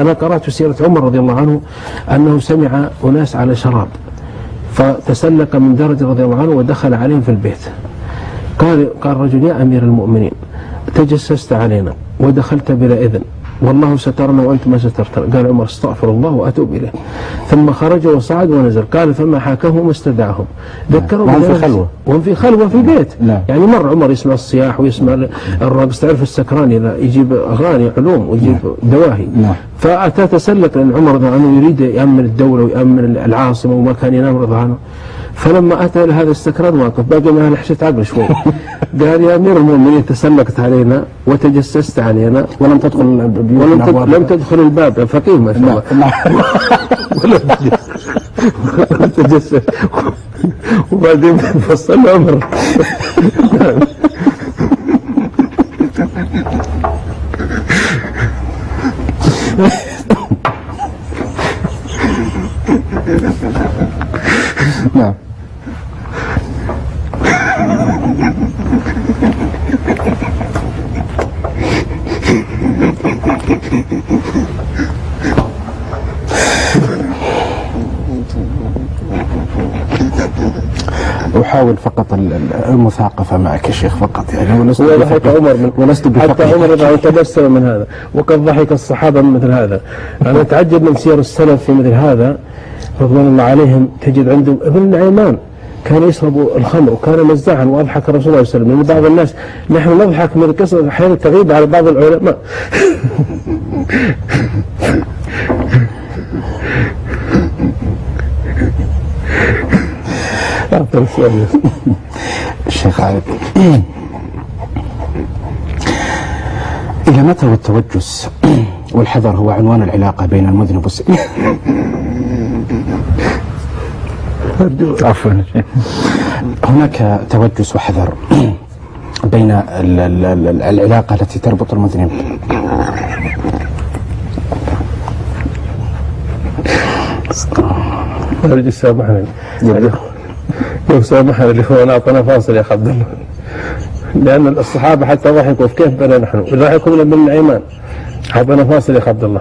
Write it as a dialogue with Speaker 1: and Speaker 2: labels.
Speaker 1: أنا قرأت سيرة عمر رضي الله عنه أنه سمع أناس على شراب فتسلق من درج رضي الله عنه ودخل عليهم في البيت. قال رجل: يا أمير المؤمنين، تجسست علينا ودخلت بلا إذن، والله سترنا وأنت ما سترتنا. قال عمر: استغفر الله وأتوب إليه. ثم خرج وصعد ونزل. قال: فما حاكمهم واستدعاهم، ذكرهم
Speaker 2: وهم في خلوة،
Speaker 1: وهم في خلوة في البيت. يعني مر عمر يسمع الصياح ويسمع الرقص، تعرف السكران إذا يجيب أغاني علوم ويجيب دواهي. فأتى تسلق، لأن عمر رضي الله عنه يريد يأمن الدولة ويأمن العاصمة وما كان ينام رضي الله عنه. فلما أتى إلى هذا السكران واقف، باقي معه لحشة عقل شوي. قال: يا أمير المؤمنين، تسلقت علينا وتجسست علينا
Speaker 2: ولم تدخل
Speaker 1: لم تدخل الباب. فقيه ما شاء الله. ولم تجسس. وبعدين فصل عمر.
Speaker 2: نعم. أحاول فقط المثاقفة معك يا شيخ فقط، يعني
Speaker 1: وضحك عمر
Speaker 2: ولست بفقه.
Speaker 1: حتى عمر تبسم من هذا، وقد ضحك الصحابة من مثل هذا. أنا أتعجب من سير السلف في مثل هذا رضوان الله عليهم. تجد عندهم ابن النعيمان كان يشرب الخمر وكان مزاحا، وأضحك الرسول صلى الله عليه وسلم. لأن بعض الناس نحن نضحك من القصة أحيانا تغيب على بعض العلماء.
Speaker 2: الشيخ عائد، إلى متى والتوجس والحذر هو عنوان العلاقة بين المذنب والسيء؟ عفوا. هناك توجس وحذر بين العلاقة التي تربط المذنب.
Speaker 1: أرجو سامحني، لو سامحنا الإخوان أعطنا فاصل يا أخ عبد الله، لأن الصحابة حتى ضحكوا، فكيف بنا نحن ضحكوا من ابن النعيمان. أعطنا فاصل يا أخ عبد الله.